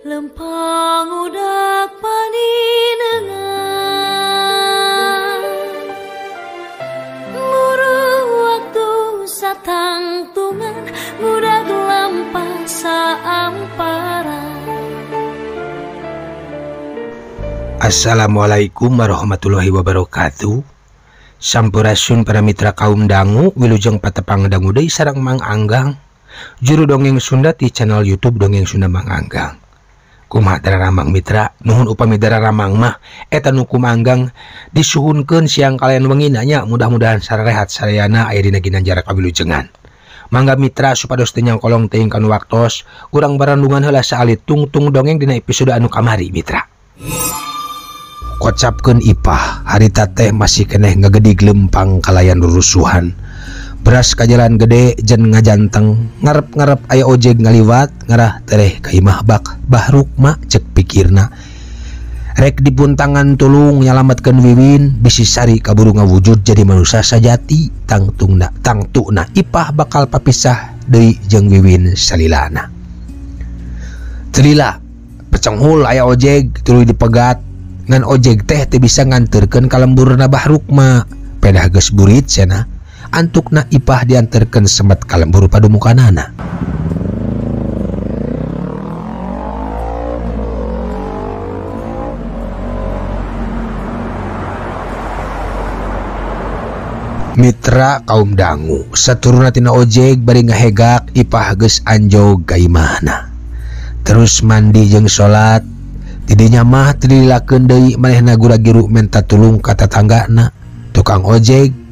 lempang udak paninengan ngurung waktu satangtungan ngudag lampah saampara. Assalamualaikum warahmatullahi wabarakatuh. Sampurasun para mitra kaum dangu, wilujeng patepang dangu deui sareng Mang Anggang, juru dongeng Sunda di channel YouTube Dongeng Sunda Mang Anggang. Kumaha dararamang mitra, nuhun upami dararamang mah eta nu kumanggang disuhunkeun siang kalian wengina nya, mudah-mudahan sarehat sarayana aya dina ginanjara kawilujengan. Mangga mitra supados teu nyangkolong teuing kana waktos, urang barandungan heula saalit tungtung dongeng dina episode anu kamari mitra. Kocapkeun Ipah, harita teh masih keneh ngagedig lempang kalayan rurusuhan. Beras ka jalan gede jen ngajanteng, ngarep-ngarep aya ojeg ngaliwat, ngarah tereh ka imah Bahrukma cek pikirna. Rek dipuntangan tulung nyalametkeun Wiwin, bisi sari kaburu ngawujud jadi manusia sajati, tangtuna Ipah bakal papisah deui jeung Wiwin salilana. Telila pecenghul aya ojeg tuluy dipegat, ngan ojeg teh teu bisa nganterkeun ka lemburna Bahrukma, pedah geus burit cenah. Antukna Ipah dianterkeun semet ka lembur padumukanana. Mitra kaum dangu, saturuna tina ojeg bari ngahegak Ipah geus anjog ka imahna. Terus mandi jeung salat, tidinya mah tililakeun deui manehna gura-giru menta tulung ka tatanggana. Tukang ojeg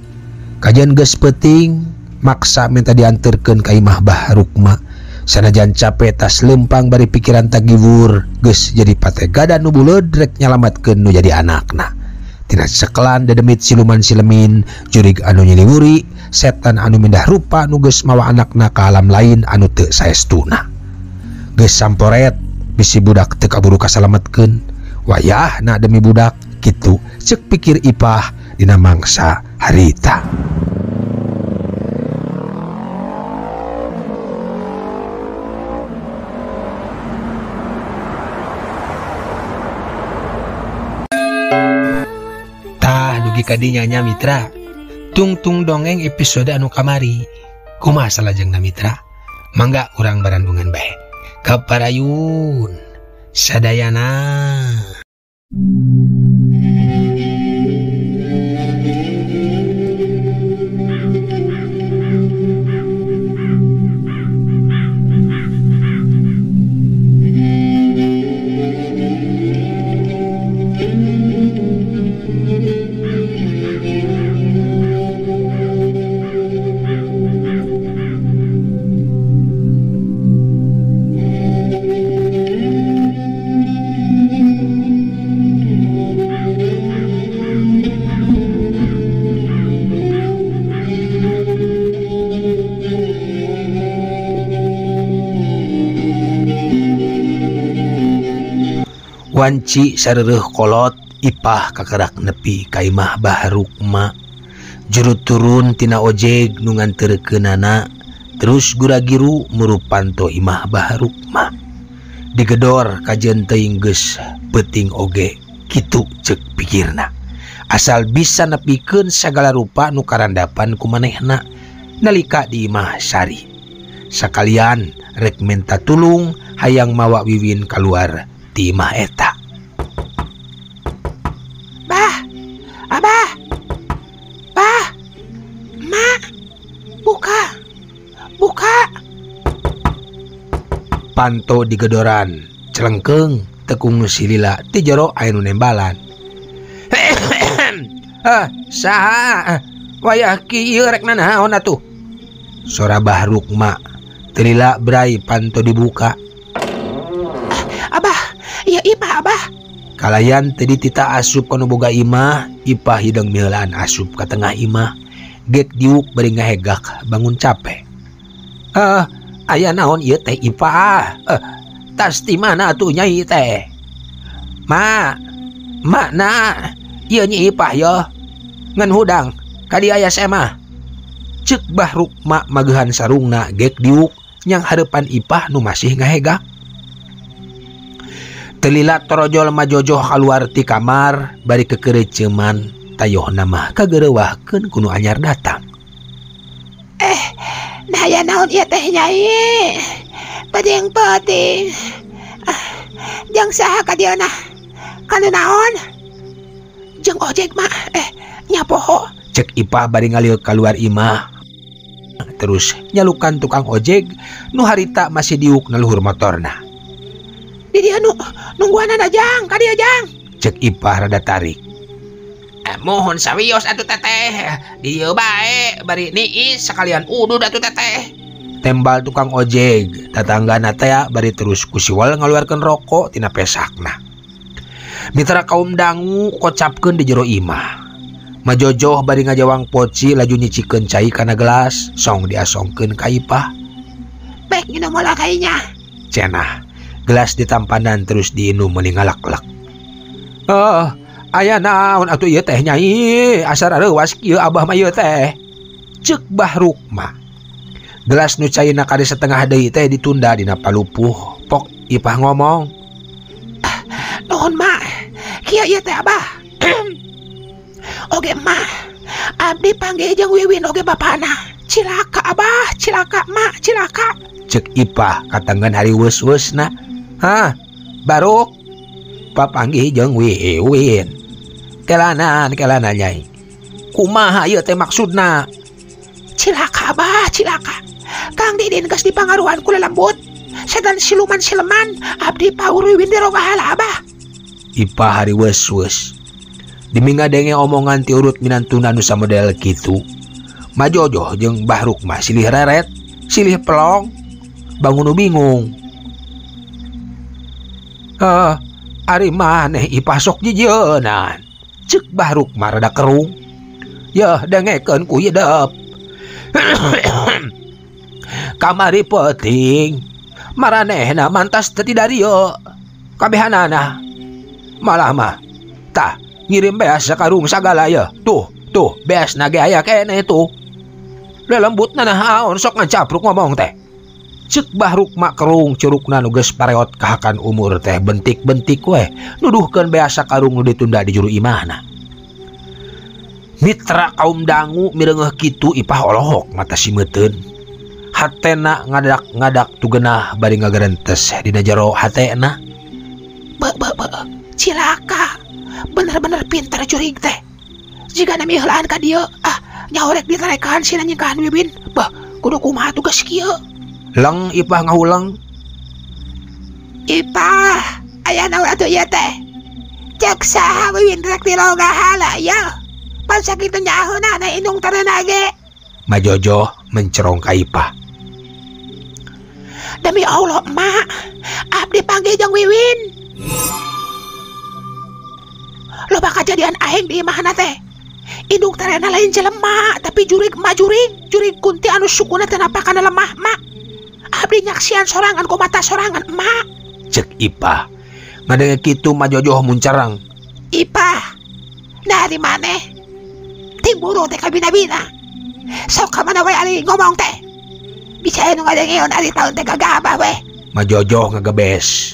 kajian geus peuting maksa minta dianterkeun ka imah Bahrukma. Sanajan capek tas lempang bari pikiran tagiwur, geus jadi pategada nu buleud rek nyalametkeun nu jadi anakna. Tina sekelan dedemit siluman silemin, jurig anu nyiliwuri, setan anu mindah rupa nu geus mawa anakna ka alam lain anu teu saestuna. Geus samporet bisi budak teu kaburu kasalametkeun. Wayahna demi budak kitu ceuk pikir Ipah dina mangsa harita. Tah dugi kadinya nya mitra, tungtung dongeng episode anu kamari. Kumaha salajengna mitra? Mangga urang barandungan bae. Kaparayun sadayana. Wanci sareureuk kolot Ipah kakerak nepi ka imah Bahrukma. Jurut turun tina ojeg nu nganterkeunana, terus gura-giru murupanto imah Bahrukma. Digedor kajeun teuing geus peuting oge, kitu ceuk pikirna. Asal bisa nepikeun sagala rupa nu karandapan ku manehna nalika di imah sari. Sakalian rek minta tulung hayang mawa Wiwin kaluar ti imah eta. Bah, Abah, Bah, Mak, buka. Panto digedoran, celengkeung tekung silila ti jero aya nu nembalan. Saha? Wayah kieu rek nanaon atuh? Sora Bahrukma, telila brai panto dibuka. Abah, iya Ipah Abah. Kalayan tadi tita asup kanu boga imah, Ipah hidang meulaan asup ka tengah imah. Gek diuk bari ngahegak bangun capek. Aya naon ieu teh Ipah? Tas ti mana atuh nyai teh? Makna ieu nyi Ipah yo. Ngan hudang kadi aya semah. Ceuk Bahrukma magehan sarungna gek diuk nyang harepan Ipah nu masih ngahegak. Telila torojol majojoh keluar ti kamar bari kekereceman tayoh nama kagerewahkeun kuno anyar datang. Nah ya naon ieu teh Nyai? Penting. Jeung saha ka dieuna? Kana naon? Jeung ojek mah nya poho. Cek Ipah bari ngalieu keluar imah. Terus nyalukan tukang ojek nu harita masih diuk na luhur motorna. Di dieu nungguanan Jang, ka dieu Jang. Cek Ipah rada tarik. Mohon sawios atuh teteh. Di dieu bae bari niis sekalian udud atuh teteh. Tembal tukang ojek tatanggana teh bari terus kusiwal ngaluarkeun rokok tina pesakna. Mitra kaum dangu kocapkeun di jero imah. Majojoh bari ngajawang poci laju nyicikeun cai kana gelas song diasongkeun ka Ipah. Bek nginum heula kainya. Cenah gelas ditampanan terus diinum meuli ngalak-lak. Aya naon atuh ieu teh Nyai? Asar areuwas kieu abah mah ieu teh. Ceuk Bahruk mah. Gelas nu caina kade setengah deui teh ditunda dina palupuh. Pok Ipah ngomong. Nuhun mah. Kieu ieu teh abah. Oge mah. Abdi panggil jeung Wiwin oge bapana. Cilaka abah, cilaka mak, cilaka. Ceuk Ipah katenggan hari weus-weusna. Hah, Baruk. Papanggih jeung Wiwin. Kelana Nyai. Kumaha ieu teh maksudna? Cilaka abah, cilaka. Kang Didin geus dipangaruhan ku lelembut. Sedan siluman sileman abdi paur Wiwin di rogahala abah. Ipah hari weus-weus. Dimingadenge omongan ti urut minantuna nu samodel kitu. Majojoh jeung Bahruk mah silih reret, silih pelong, bangun bingung. Ari maneh Ipah sok jijeunan. Ceuk Bahruk mah rada kerung. Yeuh dengekeun ku hideep. Kamari penting. Maranehna mantas teu ti dieu. Kabehanana. Malah mah tah ngirim beas sakarung sagala ya. Tuh, beas nage aya kene tuh. Lelembutna naon sok ngacapruk ngomong teh. Ceuk Bahruk mak kerung curugna nu geus pareot kahakan umur teh bentik-bentik we nuduhkeun beas sakarung nu ditunda di juru imahna. Mitra kaum dangu mireungeuh kitu Ipah olohok mata simeuteun. Hatena ngadak-ngadak tugenah bari ngagarentes dina jero hatena. Cilaka. Bener-bener pinter jurig teh. Jika nami heulaan ka dieu, nyaorek ditarekan sina nyingkahan Wiwin. Bah, kudu kumaha tugas kieu. Leng Ipah ngahuleng. Ipah, aya naon atuh ieu teh? Cek saha Wiwin rek di rogahala ya. Pan sakitu nyaheuna na indung tareuna ge. Majojoh mencerong ka Ipah. Demi Allah, Mak. Abdi panggil jeung Wiwin. Loba kejadian aing di imahna teh. Indung tarena lain jelema, tapi jurig kunti anu sukuna teu napakana lemah, Mak. Abdi nyaksian sorangan ku mata sorangan, Mak. Cek Ipah. Ngadenge kitu Majojoh muncarang. Ipah, dari maneh? Timburu teh ka bina-bina. Sok ka mana wae ari ngomong teh. Bisa anu ngadengeun ari taun teh gagabah we. Majojoh ngagebes.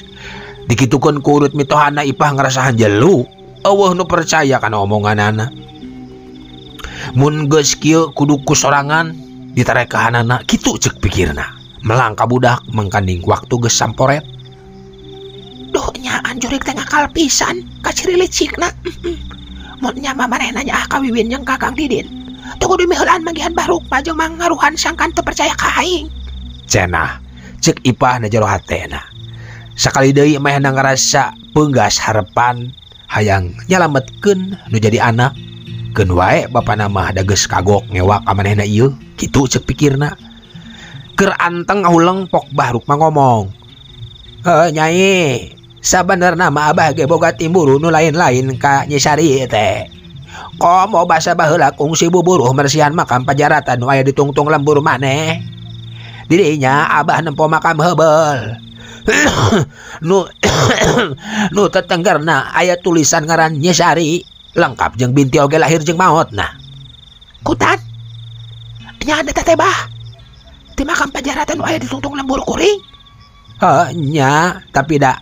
Dikitukeun ku urut mitohanna Ipah ngarasahan jelu. Eueuh nu percaya kana omonganana. Mun geus kieu kudu ku sorangan ditarek ka hanana kitu ceuk pikirna. Melang ka budak mangkanding waktu geus samporet. Duh nyaan jurig teh ngakal pisan ka ciri licikna. Mun nya mah manehna nya ka Wiwin jeung ka Kang Didin. Teu kudu miheulaan manggihan Bahruk mah jeung mangaruhan sangkan teu percaya ka aing. Cenah ceuk Ipah na jero hatena. Sakali deui meh ngarasa peunggas harepan hayang nyalametkeun nu jadi anak. Keun wae bapana mah da geus kagok ngewak ka manehna ieu, kitu ceuk pikirna. Keur anteng ngahuleng pok Bahruk mah ngomong. Nyai, sabenerna mah abah ge boga timburu nu lain-lain ka Nyi Sari teh. Komo basa baheula kungsi buburuh mersihan makam pajaratan nu aya di tungtung lembur maneh. Di dinya abah nempo makam heubel. nu tetenggerna aya tulisan ngaran Nyi Sari lengkap jeung binti oge lahir jeung maotna. Kutan nya ada teh bah di makam pajaratan aya di tungtung lembur kuring. Nya tapi da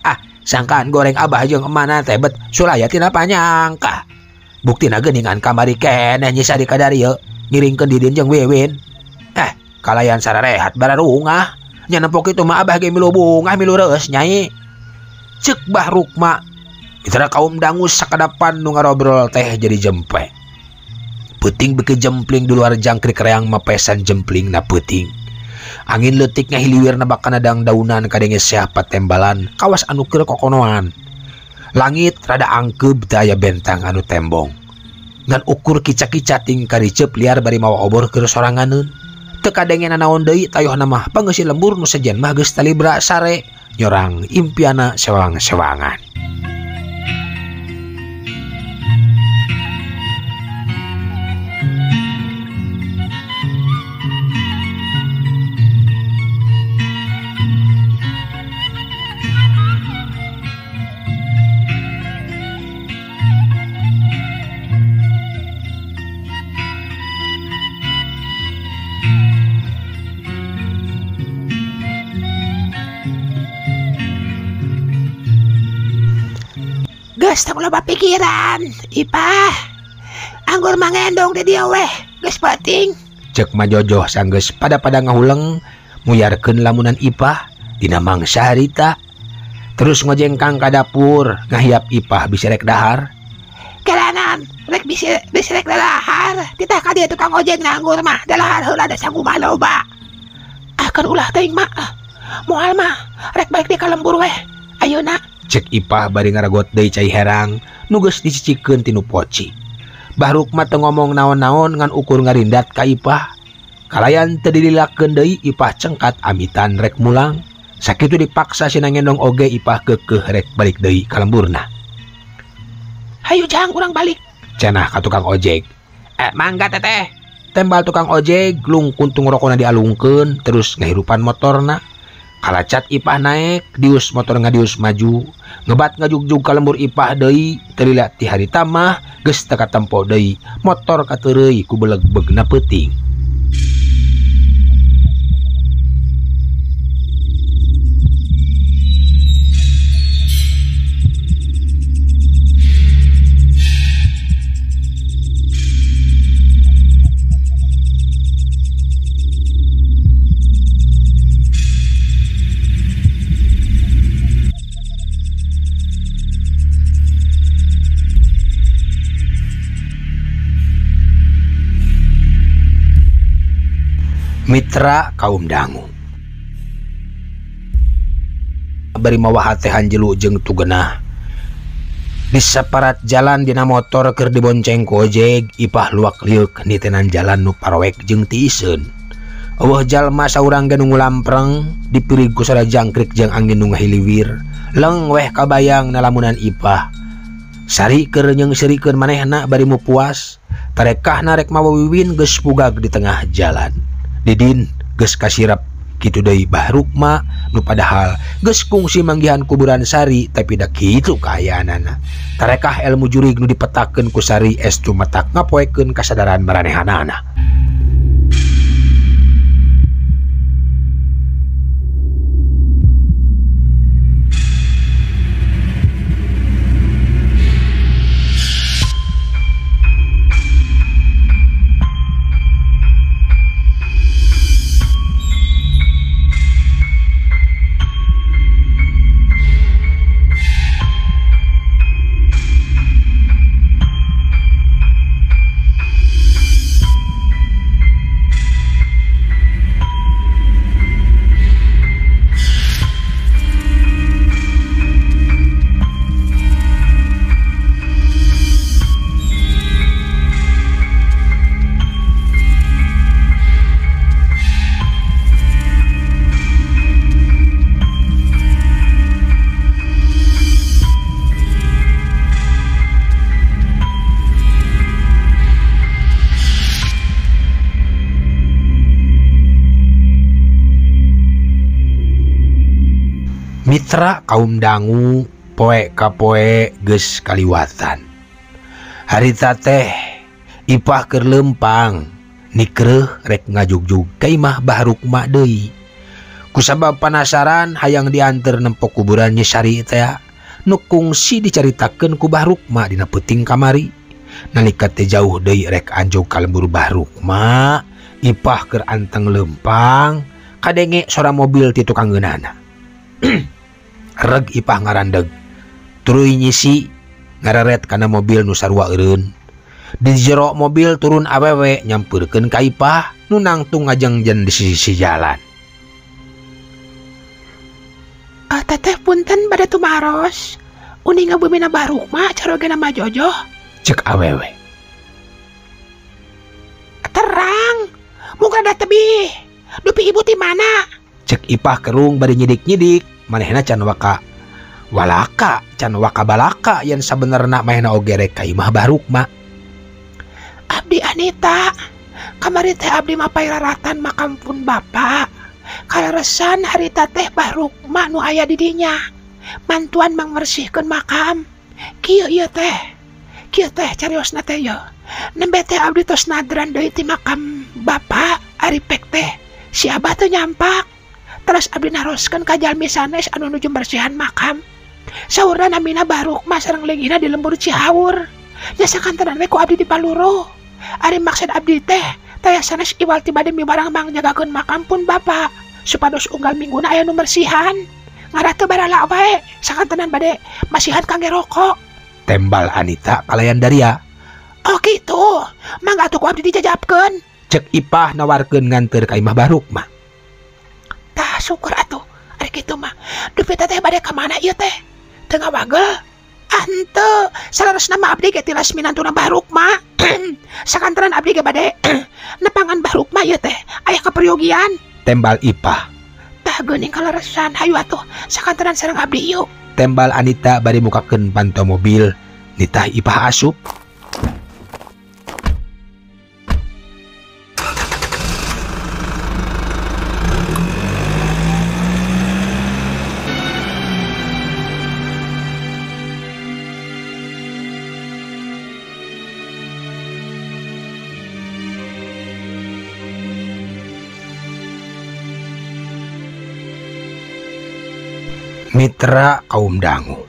Sangkaan goreng abah jeung emana teh bet sulaya tina panyangka. Buktina geuningan kamari keneh nyisa di kadarieu ngiringkeun Didin jeung Wiwin. Kalayan sararehat bararungah. Nya nempok kitu mah abah ge milu bungah milu reus nyai. Ceuk Bahrukma. Mitra kaum dangu sakadapan nu ngarobrol teh jadi jempe. Peuting beuki jempling di luar jangkrik reang mapesan jempling na peuting. Angin leutik ngahiliwirna bakana dang-daunan kadenge seah patembalan kawas anu keur kokonoan. Langit rada angkeub teu aya bentang anu tembong. Ngan ukur kica-kica ting kariceup liar bari mawa obor keur soranganeun. Teu kadengena naon deui tayohna mah pangeusih lembur nu sejen mah geus talibra sare nyorang impiana sewang-sewangan. Geus teu loba pikiran, Ipah. Anggur mangendong di dieu weh, geus penting. Cek Majojoh sanggeus pada ngahuleng muyarkeun lamunan Ipah dina mangsa harita. Terus ngojengkang ka dapur ngahiap Ipah bisi rek dahar. Kelanan, rek bisi rek dahar. Titah ka dieu tukang ojek nganggur mah dahar heula da sanggup loba. Akan ulah teuing mah. Moal mah rek balik di ka lembur weh. Ayeuna cek Ipah bari ngaragot deui cai herang nu geus dicicikeun ti nu poci. Bahrukma teu ngomong naon-naon ngan ukur ngarindat ka Ipah. Kalayan teu dililakeun deui Ipah cengkat amitan rek mulang. Sakitu dipaksa sina ngendong oge Ipah keukeuh rek balik deui ka lemburna. Hayu jang urang balik. Cenah ka tukang ojek. Mangga teteh. Tembal tukang ojek lung kuntung rokona dialungkeun terus ngahirupan motorna. Kalacat Ipah naik, dius motor ngadius maju, ngebat ngajugjug ka lembur Ipah deui, teu lila ti harita mah geus teu katempo deui, motor kateureuy ku beleg-begna peuting. Mitra kaum dangu bari mawa teh Anjelu jeung Tugenah di saparat jalan dina motor keur dibonceng ku ojek. Ipah luak liuk nitenan jalan nu parowek jeung tiiseun. Eueuh jalma saurang ge nu ngulampreng dipirig ku sora jangkrik jeung angin nu ngahiliwir leng weh kabayang na lamunan Ipah. Sari keur jeung serikeun manehna bari mu puas tarekahna rek mawa Wiwin geus pugag di tengah jalan. Didin geus kasirap kitu deui Bahrukma nu padahal geus kungsi manggihan kuburan Sari tapi da kitu kaayaanana. Tarekah elmu jurig nu dipetakeun ku Sari estu matak ngapoekeun kasadaran maranehanana. Mitra kaum dangu poe ka poe geus kaliwatan. Harita teh Ipah keur lempang nikreuh rek ngajugjug ka imah Bahrukma deui. Kusabab penasaran hayang dianter nempok kuburan Nyi Sari teh nukungsi dicaritakeun ku Barukma dina peuting kamari. Nalika teh jauh deui rek anjog ka lembur Barukma, Ipah keur anteng lempang kadenge suara mobil ti tukang geunana. Reg Ipah ngarandeg, tuluy nyisi ngareret kana mobil nu sarua eureun. Di jero mobil turun awewe nyampeurkeun ka Ipah nu nangtung ngajengjen di sisi jalan. Teteh punten bade tumaros. Uni ngabumina Barukma carogena mah Jojo. Cek awewe. Terang, muka ada tebih. Dupi ibu ti mana? Cek Ipah kerung bari nyidik-nyidik, manehna can waka walaka, can waka balaka yang sabenerna manehna oge rek ka imah Barukma. Abdi Anita, kamari teh abdi mapai raratan makam pun bapak. Kaleresan harita teh Barukma nu aya di dinya. Mantuan mangbersihkeun makam. Kieu ieu teh. Kieu teh cariosna teh yo. Nembe teh abdi tos nadran deui ti makam bapak ari pek teh. Si abah teh nyampak. Terus abdi naroskeun ka jalmi sanes anu nuju bersihan makam. Saurna namina Barukma sareng leungina di lembur Cihaur. Nya sakantenan we ku abdi di Paluru. Ari maksud abdi teh taya sanes iwal ti bade mibarang mangjagakeun makam pun bapak. Supados unggal mingguna aya nu bersihan. Ngara teu barala wae sakantenan bade masihan kangge rokok. Tembal Anita kalayan Daria. Oh gitu, mangga atuh ku abdi dijajabkeun. Cek Ipah nawarkeun nganter ka imah Barukma. Tah syukur atuh, ari kitu mah. Dupi teh bade ka mana ieu teh? Teu ngawagel. Henteu, salaresna mah abdi ge tilas minantuna Barukma. Sakantenan abdi ge bade nepangan Barukma ieu teh aya kaperyogian. Tembal Ipah. Tah geuning kaleresan hayu atuh sakantenan sareng abdi yuk. Tembal Anita bari mukakeun pantau mobil, nitah Ipah asup. Mitra kaum dangu,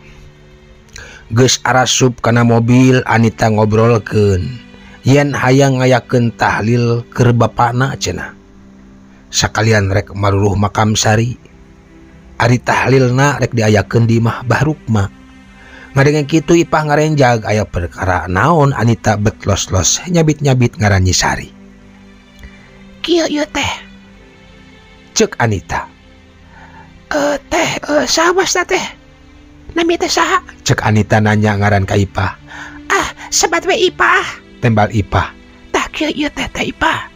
geus arasup kana mobil Anita ngobrolkeun yen hayang ngayakeun tahlil keur bapana cenah. Sakalian rek maruruh makam sari. Ari tahlilna rek diayakeun di imah Barukma. Ngadenge kitu Ipah ngarenjag aya perkara naon Anita bet los-los nyabit-nyabit ngaranyi sari. Kieu ieu teh. Cek Anita. Saha teh? Nami teh saha? Cek Anita nanya ngaran ka Ipah. Sebat we Ipah. Tembal Ipah. Tah kieu ieu teh Ipah.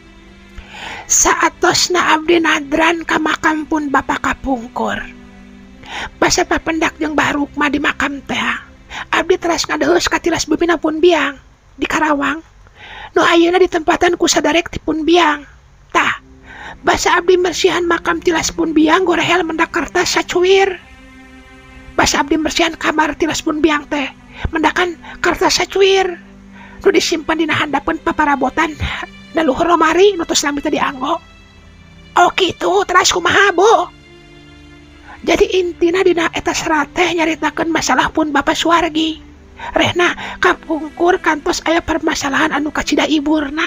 Saatosna abdi nadran ka makam pun bapak kapungkur. Basa papendak jeung Barukma di makam teh. Abdi teras ngadeus ka tilas bebina pun biang di Karawang. Nu ayeuna ditempatan ku sadarek ti pun biang. Tah, basa abdi bersihan makam tilas pun biang gorehel mendak kertas sacuir. Basa abdi bersihan kamar tilas pun biang teh mendakan kertas sacuir. Nu disimpan dina handapeun paparabotan da luhur lemari nu tos lami teh dianggo. Oh kitu, teras kumaha Bu? Jadi intina dina eta serat teh nyaritakeun masalah pun Bapak Suwargi. Rehna kapungkur kantos aya permasalahan anu kacida iburna.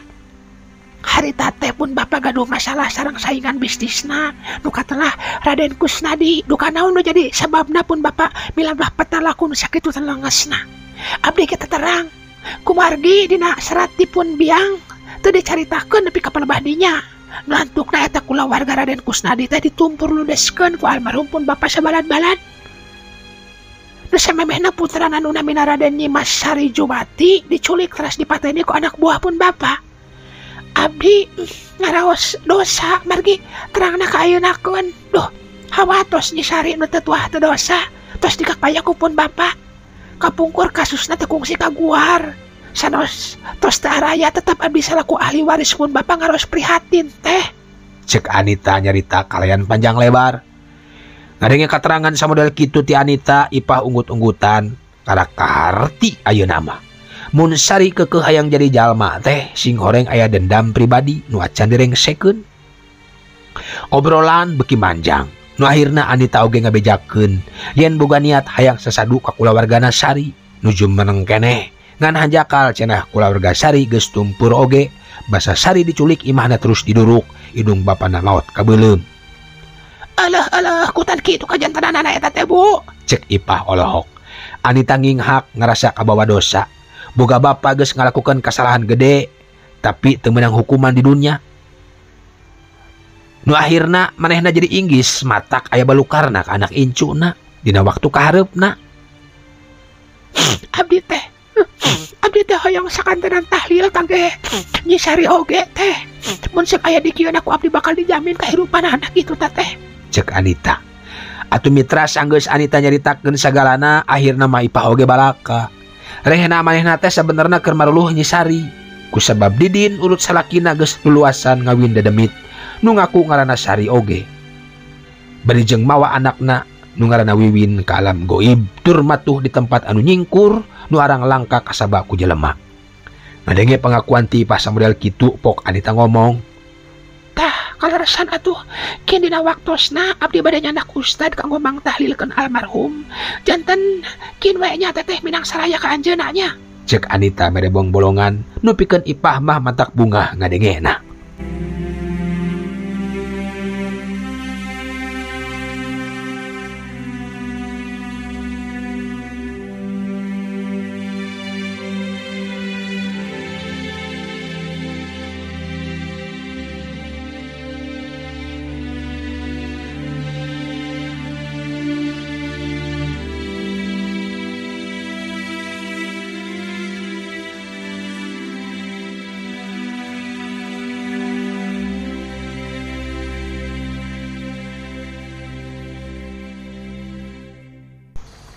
Harita teh pun Bapak gaduh masalah sareng saingan bisnisna. Nu katelah Raden Kusnadi duka naon nu jadi sababna pun Bapak milablah petalaku nu sakitu telengesna. Abdi kita terang kumargi dina serat dipun biang teu dicaritakeun nepi ka palebah dinya. Lantukna eta kula warga Raden Kusnadi teh ditumpur ludeskeun ku almarhum pun Bapak sabalad-balad. Nu samemehna puterana nu namina Raden Nyimas Sari Jumati diculik teras dipateni ku anak buah pun Bapak. Abdi ngaraos dosa margi terangna ka ayeuna-keun. Duh, hawatos Nyi Sari nu teu tuah teu dosa tos dikakaya ku pun Bapak. Kapungkur kasusna teu kungsi kaguar. Sanos tos teu araya tetap abdi salaku ahli waris pun Bapak ngaros prihatin teh. Cek Anita nyarita kalayan panjang lebar. Ngadenge katerangan samodel kitu ti Anita, Ipah unggut-unggutan karena kaharti ayeuna mah. Mun Sari keukeuh hayang jadi jalma teh sing horeng aya dendam pribadi nu acan direngsekeun. Obrolan beki manjang Nu akhirna Anita oge ngabejakeun yen boga niat hayang sasadu ka kulawargana Sari nuju meneng keneh ngan hanjakal cenah kulawarga Sari geus tumpur oge basa Sari diculik imahna terus diduruk hidung bapana laot kabeulem. Alah kutan kitu kajantanana eta teh Bu, cek Ipah Olohok. Anita nginghak ngerasa kabawa dosa boga bapa geus ngalakukeun kasalahan gede tapi teu meunang hukuman di dunia. Nu akhirna manehna jadi inggis matak aya balukarna ka anak incuna dina waktu kahareupna. Abdi teh hoyong sakantenan tahlil kangge Nyi Sari oge teh. Mun sok aya di kieu aku abdi bakal dijamin kahirupan anak itu teh. Cek Anita. Atuh mitra sanggeus Anita nyaritakeun sagalana akhirna mah Ipah oge balaka. Rehna manehna teh sabenerna keur maruluh Nyi Sari. Kusabab Didin urut salakina geus luluasan ngawin dedemit nu ngaku ngaranna Sari oge. Bari jeung mawa anakna nu ngaranna Wiwin ka alam goib tur matuh di tempat anu nyingkur nu arang langka kasaba ku jelema. Ngadenge pengakuan ti Ipah samodel kitu pok Anita ngomong, "Tah, kalarasan atuh kieu dina waktosna abdi bade nyandak ustad kanggo mangtahlilkeun almarhum. Janten kieu we nya teteh minang saraya ka anjeunna nya." Cek Anita mere bolongan nu pikeun Ipah mah matak bunga ngadengena.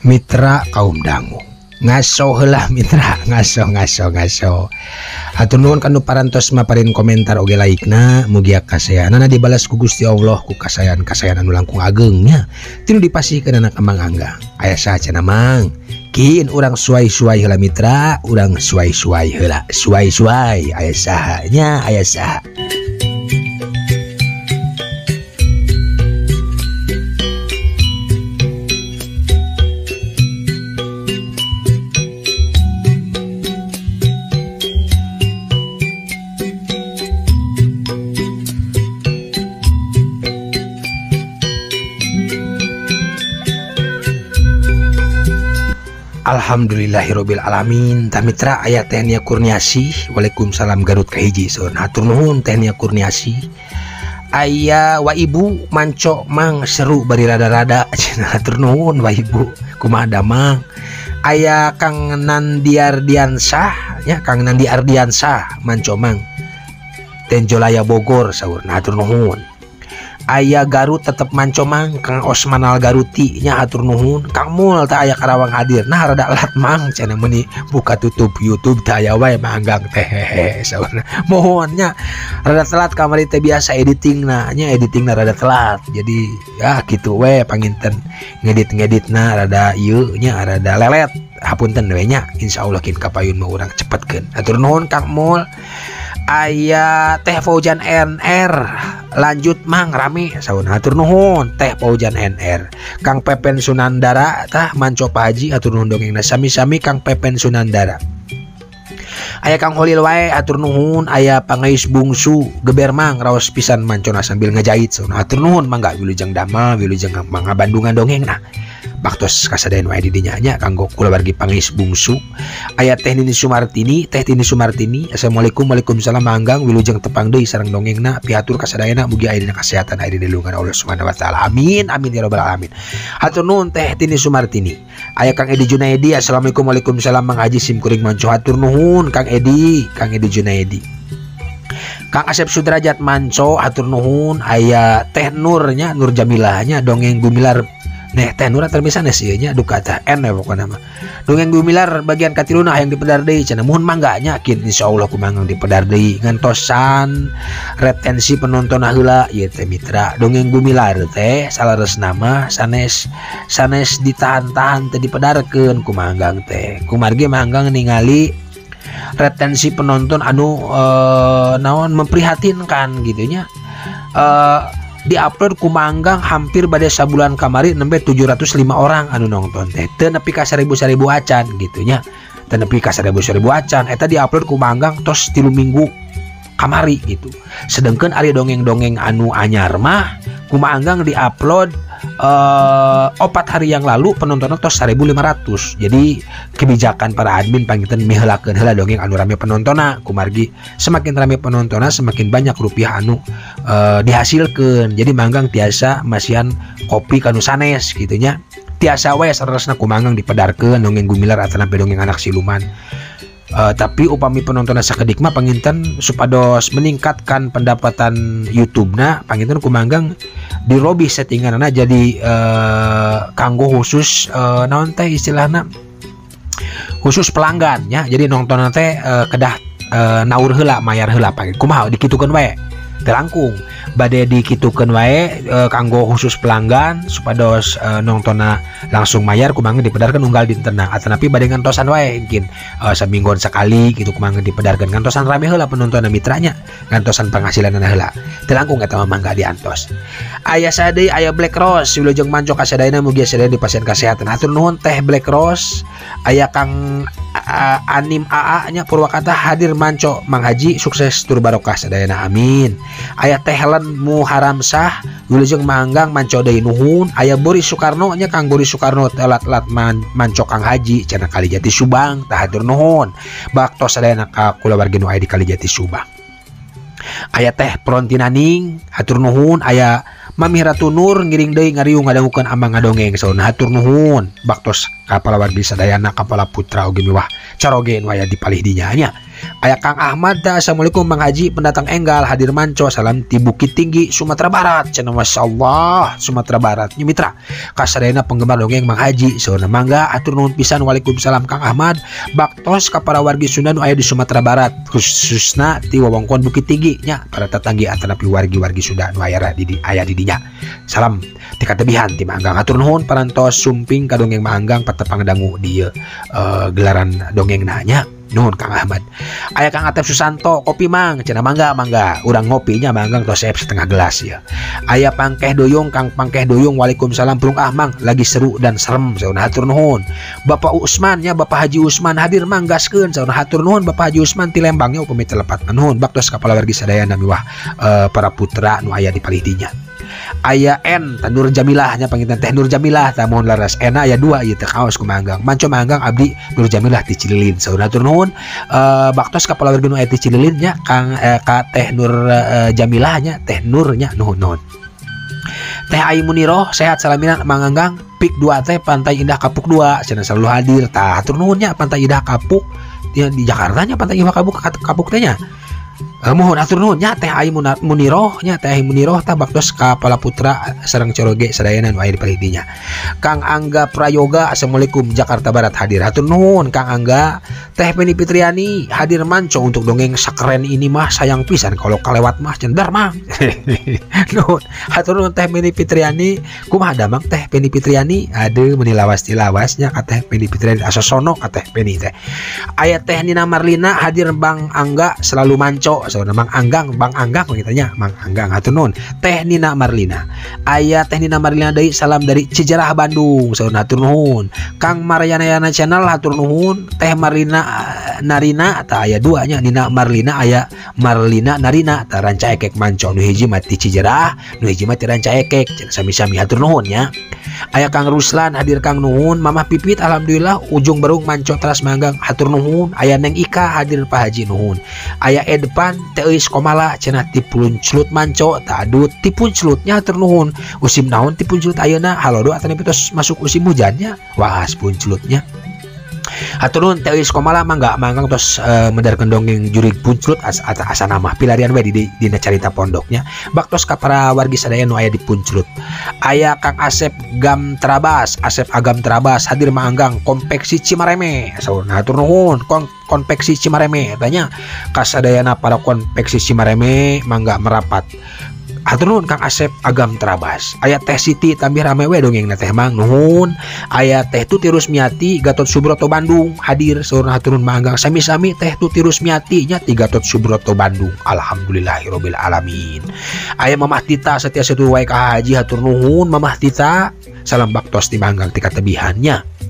Mitra kaum dangu ngaso heula mitra ngaso hatur nuhun kanu parantos maparin komentar oge laikna mugi kasayanana dibalas ku Gusti Allah ku kasayan anu langkung agengnya tinu dipasihkeun anak Amang Angga aya saha cenah mang kieu urang suai-suai heula mitra urang suai-suai heula suai-suai aya saha nya aya saha. Alhamdulillahirabbil alamin. Tamitra aya Teh Nia Kurniasih. Waalaikumsalam Garut kahiji son. Hatur nuhun Teh Nia Kurniasih. Aya wa ibu manco mang seru bari rada-rada. Hatur nuhun wa ibu. Kumaha da mang. Aya Kang Nandi Ardiansah ya Kang Nandi Ardiansah manco mang. Tenjolaya Bogor saur. Hatur nuhun. Aya Garut tetep manco mang Kang Osman Al Garuti nya hatur nuhun. Kang Mul teh aya Karawang hadir nah rada lat mang cenah meuni buka tutup YouTube teh aya wae manggang teh saurna mohon nya rada telat kamari teh biasa editingna rada telat jadi ya kitu we panginten ngeditna rada ieu nya rada lelet hapunten we nya insyaallah kin kapayun mah urang cepetkeun hatur nuhun Kang Mul. Aya Teh Faujan NR lanjut mang rame saun hatur nuhun Teh Faujan NR. Kang Pepen Sunandara tah manco Pak Haji hatur nuhun dongengna sami-sami Kang Pepen Sunandara. Aya Kang Holil wae hatur nuhun. Aya Pangais Bungsu geber mang raos pisan mancona sambil ngejahit saun hatur nuhun mangga wilujeng damel wilujeng mangga Bandungan dongengna baktos kasadayan wae di dinya nya kanggo kulawargi Pangais Bungsu. Aya Teh Tini Sumartini assalamualaikum waalaikumsalam manggang wilujeng tepang deui sareng dongengna pihatur kasadayana mugi aya dina kasehatan aya di lindungan Allah Subhanahu wa taala amin amin ya rabbal alamin. Hatur nuhun Teh Tini Sumartini. Aya Kang Edi Junaedi assalamualaikum waalaikumsalam Mang Haji Sim Kuring Manco hatur nuhun Kang Edi Junaedi. Kang Asep Sudrajat Manco hatur nuhun. Aya Teh Nurnya Nur Jamilahnya dongeng Gumilar Neh Teh Nur terbisa sih nya duka teh N ya pokoknya mah dongeng Gumilar bagian katiluna hayang dipedar deui cenah muhun mangga nyakin insyaallah kumangang dipedar deui ngantosan retensi penonton heula ieu teh mitra dongeng Gumilar teh salaresna mah sanes ditahan-tahan teh dipedarkeun kumanggang teh kumargi manggang ningali retensi penonton anu naon memprihatinkan gitu nya diupload ku Manggang hampir pada sabulan kamari nembe 705 orang anu nonton teh teu nepi ka 1000 acan gitu nya, teu nepi ka 1000 acan eta diupload ku Manggang tos 3 minggu kamari gitu. Sedangkan ari dongeng-dongeng anu anyar mah ku Manggang diupload 4 hari yang lalu penontonnya tos 1500. Jadi kebijakan para admin panginten mihelakeun heula dongeng anu rame penontonna kumargi semakin rame penontonnya semakin banyak rupiah anu dihasilkan. Jadi Manggang tiasa masihan kopi kanu sanes gitu nya, tiasa wae saresna ku Manggang dipedarkeun dongeng gumilar atau dongeng anak siluman. Tapi upami penontonnya sakedik mah panginten supados meningkatkan pendapatan YouTube-na panginten ku Manggang dirobih settinganana jadi kanggo khusus naon teh istilahna khusus pelanggan ya. Jadi nonton teh kedah naur heula mayar heula panggil kumaha dikitukeun wae terangkung bade dikitukeun wae kanggo khusus pelanggan supados nongtonna langsung mayar kumaha dipedarkeun unggal dintenna atanapi bade ngantosan wae mungkin samingguan sekali gitu kumaha dipedarkeun ngantosan rame heula penontonna mitranya ngantosan penghasilanna heula terangkung eta mangga diantos. Aya sadeui aya Black Rose wilujeng manco kasadayana mugi sadaya di pasien kesehatan atur nuhun teh Black Rose. Aya Kang Anim AA nya Purwakarta hadir manco Mang Haji sukses tur barokah sadayana amin. Aya teh Helen Muharamsah wilujeng Manggang manco deui nuhun. Aya Boris Soekarno nya Kang Boris Soekarno telat-telat manco Kang Haji cenah Kalijati Subang tah hatur nuhun baktos sadayana ka kulawargi nu aya di Kalijati Subang. Aya teh Pronti-Naning hatur nuhun. Aya Mami Ratu Nur ngiring deui ngariung ngadangukeun ambang ngadongeng sauna hatur nuhun baktos kapala wargi sadayana kapala putra oge miwah caroge nu aya di palih dinya nya. Aya Kang Ahmad teh assalamualaikum Mang Haji pendatang enggal hadir manco salam ti Bukit Tinggi Sumatera Barat cenah masyaallah Sumatera Barat nya mitra kasadayana penggemar dongeng Mang Haji sauna mangga atur nuhun pisan waalaikumsalam Kang Ahmad baktos ka para wargi Sunda nu aya di Sumatera Barat khususna ti wewengkon Bukit Tinggi nya para tetanggi atanapi wargi-wargi Sunda nu aya di dinya. Salam ti katebihan ti Manggang atur nuhun parantos sumping ka dongeng Manggang patepang dangu di gelaran dongeng nanya nuhun Kang Ahmad. Aya Kang Atep Susanto kopi mang cenah mangga urang ngopinya Manggang tos setengah gelas ya. Aya Pangkeh Doyong Kang Pangkeh Doyong waalaikumsalam Prung Mang lagi seru dan serem sauna hatur nuhun. Bapak Usman nya Bapak Haji Usman hadir manggaskeun sauna hatur nuhun Bapak Haji Usman ti Lembang nya upami telepat nuhun baktos kapala wargi sadayana miwah para putra nu aya di palih dinya. Aya N Nur Jamilah nya panginten teh Nur Jamilah tah mohon laras ena aya 2 ieu teh kaos ku Manggang manco Manggang abdi Nur Jamilah ti Cililin sauna hatur nuhun baktos kapala wargi nu aya ti Cililin nya Kang ka teh Nur Jamilah nya teh Nur nya nuhun. Teh Ai Muniroh sehat salaminan Manggang pik 2 teh Pantai Indah Kapuk 2 cenah selalu hadir tah hatur nuhun nya Pantai Indah Kapuk di Jakarta nya Pantai Indah Kapuk teh nya. Mohon atur nuhun nya teh Ai Muniroh nya teh Ai Muniroh tah baktos kapala putra sareng coroge sadayana nu aya di palih dinya. Kang Angga Prayoga assalamualaikum Jakarta Barat hadir hatur nuhun Kang Angga. Teh Penny Fitriani hadir manco untuk dongeng sakeren ini mah sayang pisan kalau kalewat mah cendar mah. Nuhun hatur nuhun Teh Penny Fitriani kumaha damang Teh Penny Fitriani aduh meuni lawas-lawasnya ka Teh Penny Fitriani asosono ka Teh Penny teh. Aya Teh Nina Marlina hadir Bang Angga selalu manco saudara Bang Anggang kitanya Mang Anggang hatur nuhun Teh Nina Marlina. Aya Teh Nina Marlina deui salam dari Cijerah Bandung saudara hatur nuhun. Kang Maryana channel hatur nuhun Teh Marlina Narina tah aya 2 nya Nina Marlina aya Marlina Narina tah ranca ekek manco nu hiji mati Cijerah nu hiji mati ranca ekek cenah sami-sami hatur nuhun nya. Aya Kang Ruslan hadir Kang nuhun. Mamah Pipit alhamdulillah ujung berung manco teras Manggang hatur nuhun. Aya Neng Ika hadir Pak Haji nuhun. Aya Edpan teh eus komala cenah tipun celut manco tah aduh tipun celutnya hatur nuhun. Usim naon tipun celut ayeuna halodo atanapi tos masuk usim hujannya waas pun celutnya. Hatur nuhun teh eus komala mangga Manggang tos mendarkeun dongeng jurig puncelut asa nama pilarian we di dina carita pondoknya baktos ka para wargi sadaya nu aya di puncelut. Aya Kang Asep Agam Trabas hadir Manggang konveksi Cimareme sauna hatur nuhun konveksi Cimareme tanya kasadayana para konveksi Cimareme mangga merapat Hatur nuhun Kang Asep Agam Trabas. Aya Teh Siti tambih rame we dongengna teh mang nuhun. Aya Teh Tuti Rusmiati Gatot Subroto Bandung hadir saurna hatur nuhun manggang sami-sami Teh Tuti Rusmiati nya ti Gatot Subroto Bandung. Alhamdulillahirabbil alamin. Aya Mamah Tita Setia Setu wae ka haji hatur nuhun Mamah Tita. Salam baktos ti manggang ti katebihannya.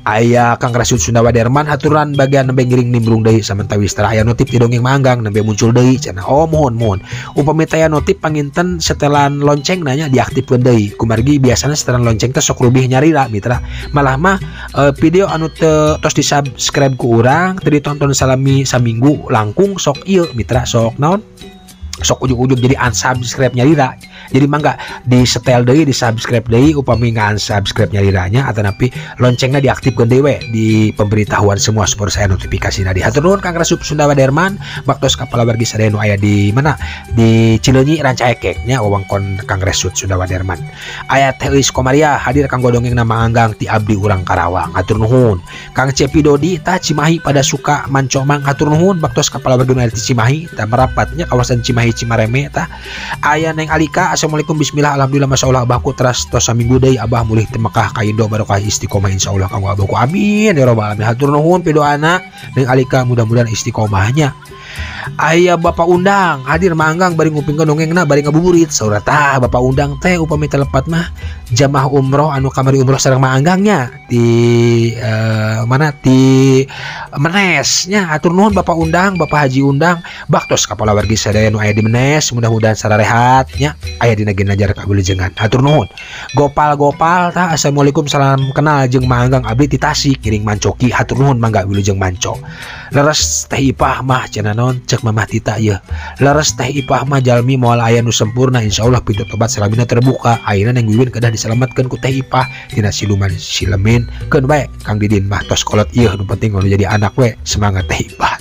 Aya Kang Rasud Sundawa Derman haturan bagian nembe ngiring nimbrung deui samantawistara aya notif ti dongeng manggang nembe muncul deui cenah. Oh mohon upami teh notif panginten setelan lonceng nanya diaktifkeun deui kumargi biasana setelan lonceng teh sok rubih nyarira mitra malah mah video anu tos di subscribe ku urang teu ditonton salami saminggu langkung sok ieu mitra sok naon sok ujug-ujug jadi unsubscribe nyarira. Jadi mangga di setel deui di subscribe deui upami ngan-subscribe nyariranya atau napi loncengna diaktifkeun deui di pemberitahuan semua supaya saya notifikasina di. Hatur nuhun Kang Rasub Sundawa Derman baktos kapala wargi sadaya nu aya di mana di Cileunyi Rancaekek nya wewengkon Kang Rasub Sundawa Derman. Aya Teh Eus Komaria hadir kanggo dongeng nama anggang ti abdi urang Karawang. Hatur nuhun Kang Cepi Dodi tah Cimahi pada suka mancomang. Hatur nuhun baktos kapala wargi nu aya di Cimahi tah merapatnya kawasan Cimahi Cimareme tah. Aya Neng Alika Assalamualaikum bismillah alhamdulillah masyaallah abahku teras tos saminggu deui abah mulih teu Mekah ka Indo barokah istiqomah insyaallah kanggo abahku amin ya rabbal alamin. Hatur nuhun pidoana Neng Alika mudah-mudahan istiqomahnya. Aya Bapak Undang hadir manggang bari ngupingkeun dongengna bari ngabuburit saura tah Bapak Undang teh upami telepat mah jamaah umroh anu kamari umroh sareng manggangnya di mana di Menes nya. Hatur nuhun Bapak Undang Bapak Haji Undang baktos kapala wargi sadaya nu aya di Menes mudah-mudahan sarehat nya aya dina ginanjar kawilujengan. Hatur nuhun Gopal tah assalamualaikum salam kenal jeung manggang abdi ti Tasik kiring mancoki. Hatur nuhun mangga wilujeng manco. Leres Teh Ipah mah cenah naon cek Mamah Tita ieu. Leres Teh Ipah mah jalmi moal aya nu sempurna insyaallah pintu tobat salamina terbuka. Ayeuna Neng Wiwin kedah diselamatkeun ku Teh Ipah tina siluman silemin. Keun bae Kang Didin mah tos kolot ieu nu penting anu jadi anak we semangat Teh Ipah.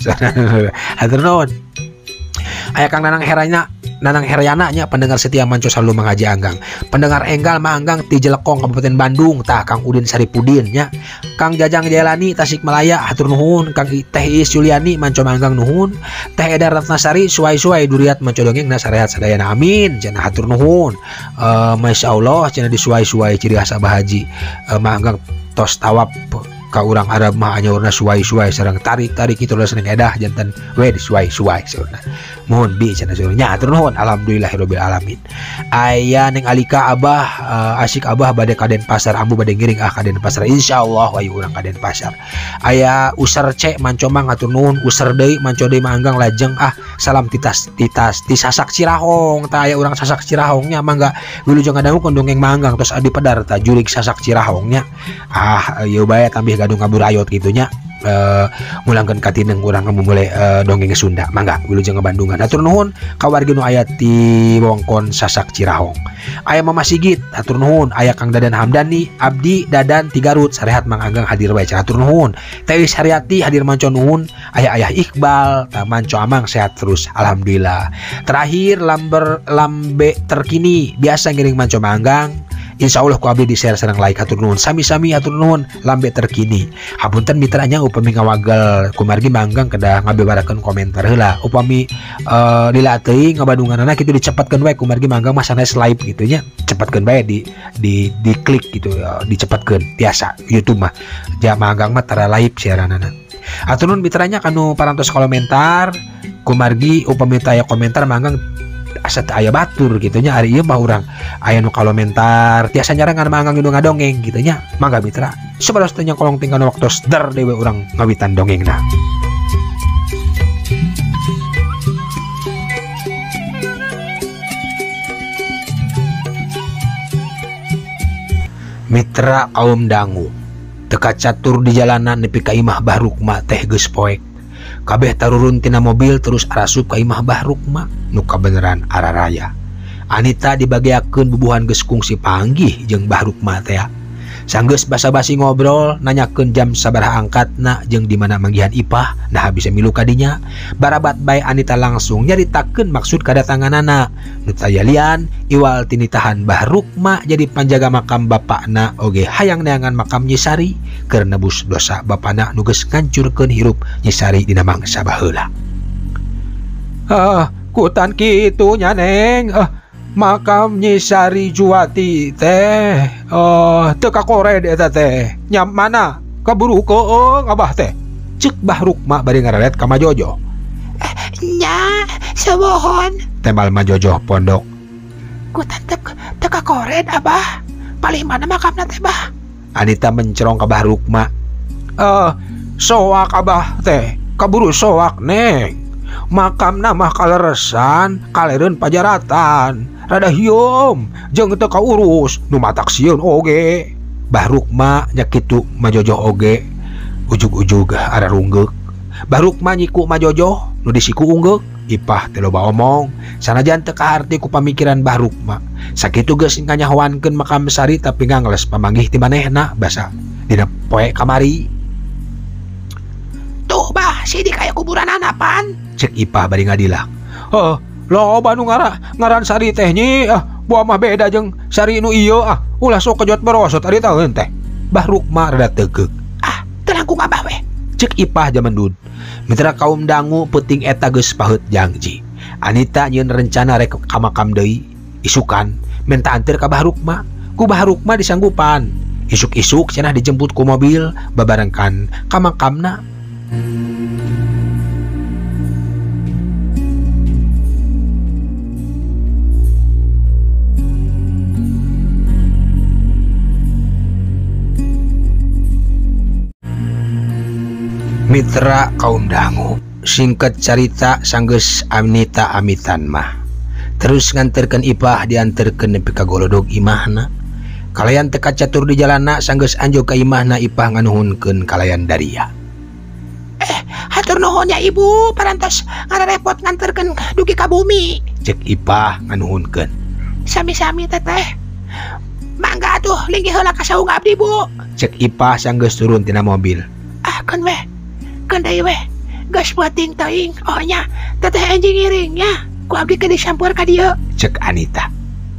Hatur nuhun. Aya Kang Nanang Heryana nya pendengar setia manco selalu mengaji anggang. Pendengar enggal manggang ti Jelekong Kabupaten Bandung tah Kang Udin Saripudin nya. Kang Jajang Jailani Tasikmalaya hatur nuhun. Kang Teh Is Juliani manco manggang nuhun. Teh Eda Ratnasari suai-suai duriat manco dongeng sarehat sadayana amin cenah hatur nuhun. Masyaallah cenah disuai-suai ciri khas Abah Haji manggang tos tawab ka urang Arab mah anyaurna suai-suai sareng tarik-tarik kitu seneng edah janten we disuai-suai saurna. Mohon bi cenah saurna nya hatur nuhun alhamdulillahirabbil alamin. Aya Neng Alika Abah asik Abah bade ka Denpasar ambu bade ngiring ka Denpasar insyaallah wae urang ka Denpasar. Aya Usar C mancomang hatur nuhun Usar deui manco deui manggang lajeng salam titas ti Sasak Cirahong tah aya urang Sasak Cirahong nya mangga wilujeng ngadangukeun dongeng manggang tos adi pedar tah jurig Sasak Cirahong nya. Ieu bae tambih gadung ngaburayot gitunya mulangkeun katineng urang mulai dongeng Sunda mangga wilujeng ngabandungan. Hatur nuhun ka wargi nu aya ti wewengkon Sasak Cirahong. Aya Mama Sigit hatur nuhun. Aya Kang Dadan Hamdani Abdi Dadan ti Garut sarehat Mang Anggang hadir wae hatur nuhun. Teh Haryati hadir manco nuhun. Ayah Iqbal tah manco amang sehat terus alhamdulillah. Terakhir lambe terkini biasa ngiring manco manggang insyaallah ku abdi di share sareng like hatur nuhun sami-sami hatur nuhun lambe terkini. Hapunten mitranya upami ngawagel kumargi manggang kedah ngabebarakeun komentar heula upami lila teuing ngabadunganana kitu dicepatkeun wae kumargi manggang mah sanes live kitu nya cepatkeun bae di klik gitu dicepatkeun tiasa YouTube mah ja manggang mah tara live siaranana. Hatur nuhun mitranya kanu parantos komentar kumargi upami aya komentar manggang asa aya batur gitunya ari ieu mah urang aya nu komentar tiasa nyarangan manggang nu ngadongeng gitunya mangga mitra sabaros teh kolong tinggal waktos der dewe urang ngawitan dongengna. Mitra kaum dangu teka catur di jalanan nepi ka imah Bahrukma teh geus poek. Kabeh tarurun tina mobil terus arasup ka imah Bahrukma nu kabeneran araraya. Anita dibagiakeun bubuhan geus kungsi panggih jeung Bahrukma teh. Sanggeus basa-basi ngobrol nanyakeun jam sabaraha angkatna jeung di mana manggihan Ipah nah bisa milu kadinya. Barabat bae Anita langsung nyaritakeun maksud kadatanganana. Nu taya lian iwal tinitahan Bahrukma jadi panjaga makam bapakna oge hayang neangan makam Nyisari keur nebus dosa bapana nu geus ngancurkeun hirup Nyisari dina mangsa baheula. Kutan kitu nya Neng. makam Nyi Sari Juwati teh teu kakored eta teh nyam mana kaburu keung abah teh cek Bah Rukma bari ngarelet ka Majojo. Nya sawohon Tembal Majojo pondok. ku teka kored abah paling mana makamna teh bah. Anita mencerong ka Bah Rukma. Soak abah teh kaburu soak neng, makamna mah kaleresan kalereun pajaratan rada hium jeung teu kaurus nu matak sieun oge. Bah Rukma nya kitu Majojo oge ujug-ujug ada runggeuk. Bah Rukma nyiku Majojo nu disiku ungeuk. Ipah teu loba omong sanajan teu kaharti ku pamikiran Bah Rukma. Sakitu geus nganyahoankeun makam Sari tapi ngangles pamanggih ti manehna basa dina poe kamari. Tuh bah sidik aya kuburan anapan Cek Ipah bari ngadilang. Loba nu ngaran Sari teh Nyi. Buah mah beda jeung Sari nu ieu ulah sok kejot berosot ari taeun teh. Bah Rukma rada tegeuk. Teu langkung abah we. Cek Ipah jamandun. Mitra kaum dangu peuting eta geus paheut janji. Anita nyieun rencana rek ka makam deui. Isukan minta anteur ka Bah Rukma. Ku Bah Rukma disanggupan. Isuk-isuk cenah dijemput ku mobil babarengkan ka makamna. Mitra kaum dangu, singkat cerita sanggeus Anita amitan mah terus nganterkeun Ipah dianterkeun nepi ka golodog imahna. Kalayan teka catur di jalanna sanggeus anjog ka imahna Ipah nganuhunkeun kalayan daria. Hatur nuhun ya ibu parantos ngarepot nganterkeun dugi ka bumi. Cek Ipah nganuhunkeun. Sami-sami teteh. Mangga atuh linggih heula ka saung abdi bu. Cek Ipah sanggeus turun tina mobil. Keun weh. Keun deui weh. Gas buating teuing. Oh nya, teteh enjing ngiringnya. Ku abdi ke disampur ka dieu. Cek Anita.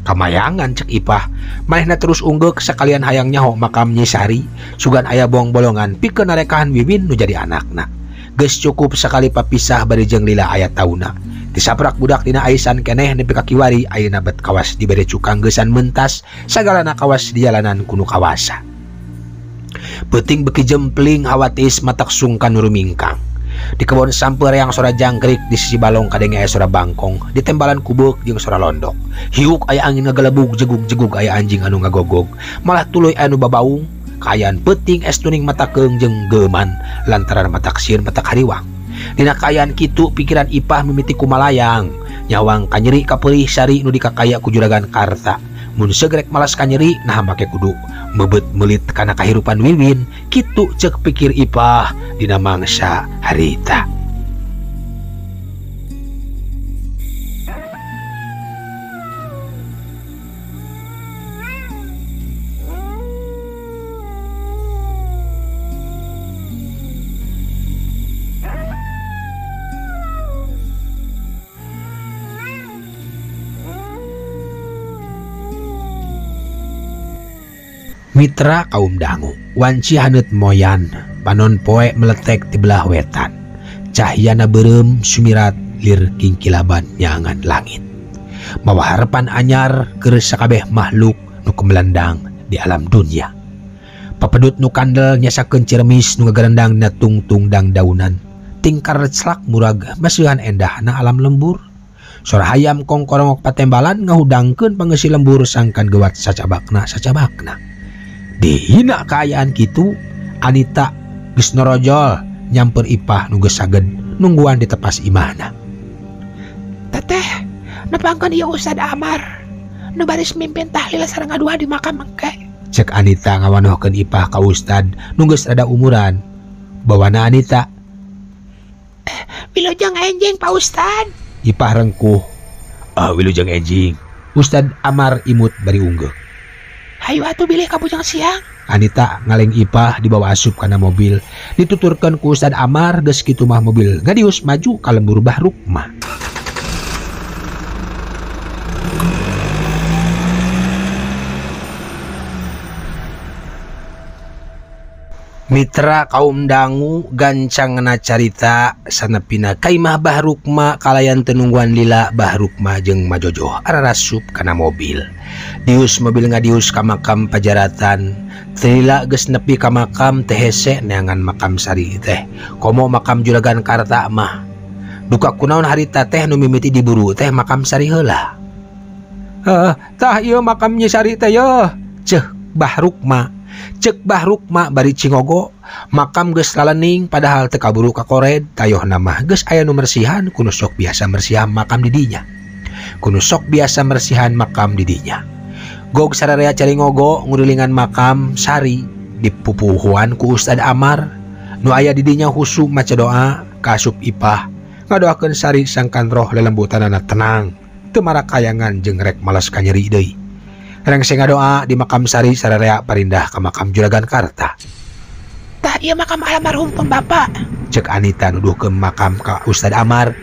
Kamayangan cek Ipah. Manehna terus ungguk sekalian hayang nyaho makam Nyi Sari. Sugan aya bong bolongan pikeun narekahan Wiwin nu jadi anakna. Geus cukup sakali papisah bari jeung lila aya tauna. Disaprak budak tina aisan keneh nepi ka kiwari ayeuna bet kawas dibere cukang geusan mentas sagalana kawas di jalanan kuno kawasa. Peuting beki jempling hawatis matak sungkan rumingkang. Di kebon sampeur yang sora jangkrik di sisi balong kadenge aya sora bangkong, di tembalan kubuk jeung sora londok. Hiuk aya angin ngagelebug jegug-jegug aya anjing anu ngagogog, malah tuluy anu babaung. Kaayaan peuting es tuning mata keung jeung geuman lantaran matak sieun matak hariwang. Dina kaayaan kitu pikiran Ipah mimiti kumalayang, nyawang kanyeri ka peulih Sari nu dikakaya ku juragan Karta. Mun segrek malas kanyeri nah make kudu mebet meulit kana kahirupan Wiwin, kitu ceuk pikir Ipah dina mangsa harita. Mitra kaum dangu, wanci haneut moyan, panon poe meletek di belah wetan. Cahyana beureum sumirat lir kingkilaban nyaangan langit. Mawa harapan anyar keur sakabeh makhluk nu kemelandang di alam dunia. Papedut nu kandel nyasakeun ciremis nu ngagarendang dina tungtung dang daunan. Tingkar celak murag maseuhan endahna alam lembur. Sora hayam kongkorongok patembalan ngahudangkeun pangeusih lembur sangkan gewat sacabakna. Di hina kaayaan kitu, Anita geus norojol nyamper Ipah nu geus saged nungguan di tepas imahna. Teteh, nepangkeun ieu Ustad Amar nu baris mimpin tahlil sareng ngadua di makam engke. Cek Anita ngawanohkeun Ipah ka Ustad nu geus rada umuran. Bawana Anita, Wilujeng enjing Pak Ustad. Ipah rengkuh. Wilujeng enjing. Ustad Amar imut bari unggeuh. Hayu atuh bilih ka bujang siang. Anita ngaleng Ipah dibawa asup kana mobil, dituturkeun ku Ustad Amar geus kitu mah mobil ngadius maju ka lembur Bah Rukma. Mitra kaum dangu gancangna carita sanepina kaimah Bahrukma kalayan tenungguan lila Bahrukma jeung Majojo ararasup kana mobil. Dius mobil ngadius ka makam pajaratan. Lila geus nepi ka makam teh hese neangan makam sari teh. Komo makam Juragan Karta mah. Duka kunaon harita teh nu mimiti diburu teh makam sari heula. Tah ieu makamnya sari teh yeuh. Ceuh Bahrukma. Cek Bahrukma bari cingogo makam geus lalening padahal teu kaburu ka kored tayohna mah geus aya nu mersihan kuno sok biasa mersihan makam didinya. Gog sararea cari ngogo ngurilingan makam sari dipupuhuan ku Ustad Amar nu aya didinya husu maca doa ka asup ipah ngadoakeun sari sangkan roh lelembutanana tenang teu marakayangan jeung rek males ka nyeri deui. Rengseng doa di makam sari sararea parindah ke makam Juragan Karta. Tah ieu makam almarhum pun bapak. Cek Anita nuduhkeun makam ka Ustad Amar.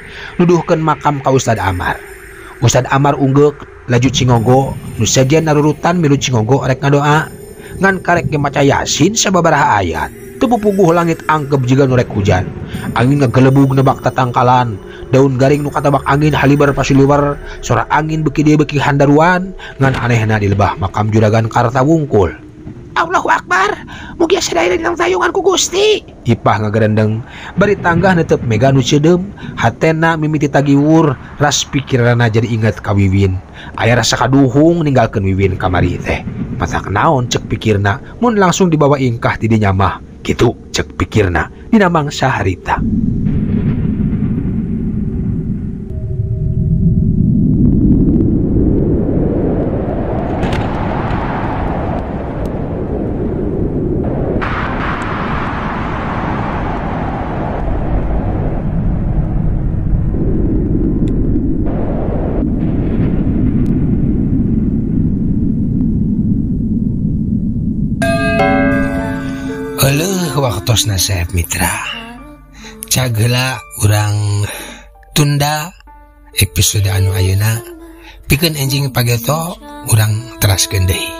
Ustad Amar unggek laju cingogo nu sajian narurutan milu cingogo rek ngadoa ngan karek ge maca Yasin sababaraha ayat. Teu pupuguh langit angkep jiga nu rek hujan. Angin ngagelebug nebak tatangkalan. Daun garing nu katabak angin halibar pasiliwer. Sora angin beki dia beki handaruan. Ngan anehna di lebah makam Juragan Karta wungkul. Allahu Akbar. Mugi sadaya dinang tayungan ku Gusti. Ipah ngagerendeng bari tanggah netep mega nu ceudem. Hatena mimiti tagiwur. Ras pikiranna jadi inget ka Wiwin. Aya rasa kaduhung ninggalkeun Wiwin kamari teh. Matak naon cek pikirna mun langsung dibawa ingkah ti dinya mah. Gitu cek pikirna dina mangsa harita. Waktos nasib Mitra cagela urang tunda episode anu ayeuna pikeun enjing pageto urang teraskeun deui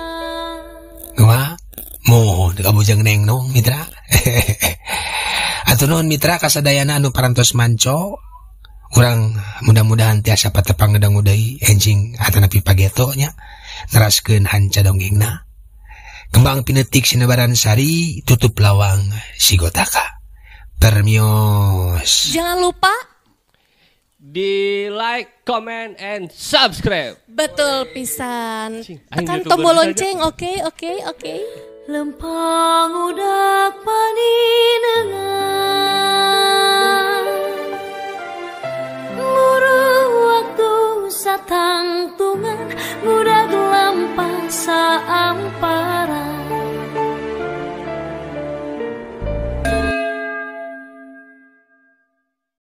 gua mohon kabujang neng nong Mitra. Atuh nuhun Mitra kasadayana anu parantos manco urang mudah-mudahan tiasa patepang ngedangu deui enjing atanapi pageto nya neraskeun hanca dongengna. Kembang pinetik sinebaran sari tutup lawang sigotaka. Permios. Jangan lupa di like, comment, and subscribe. betul pisan. Tekan tombol lonceng, oke. Lempang udak paninengan.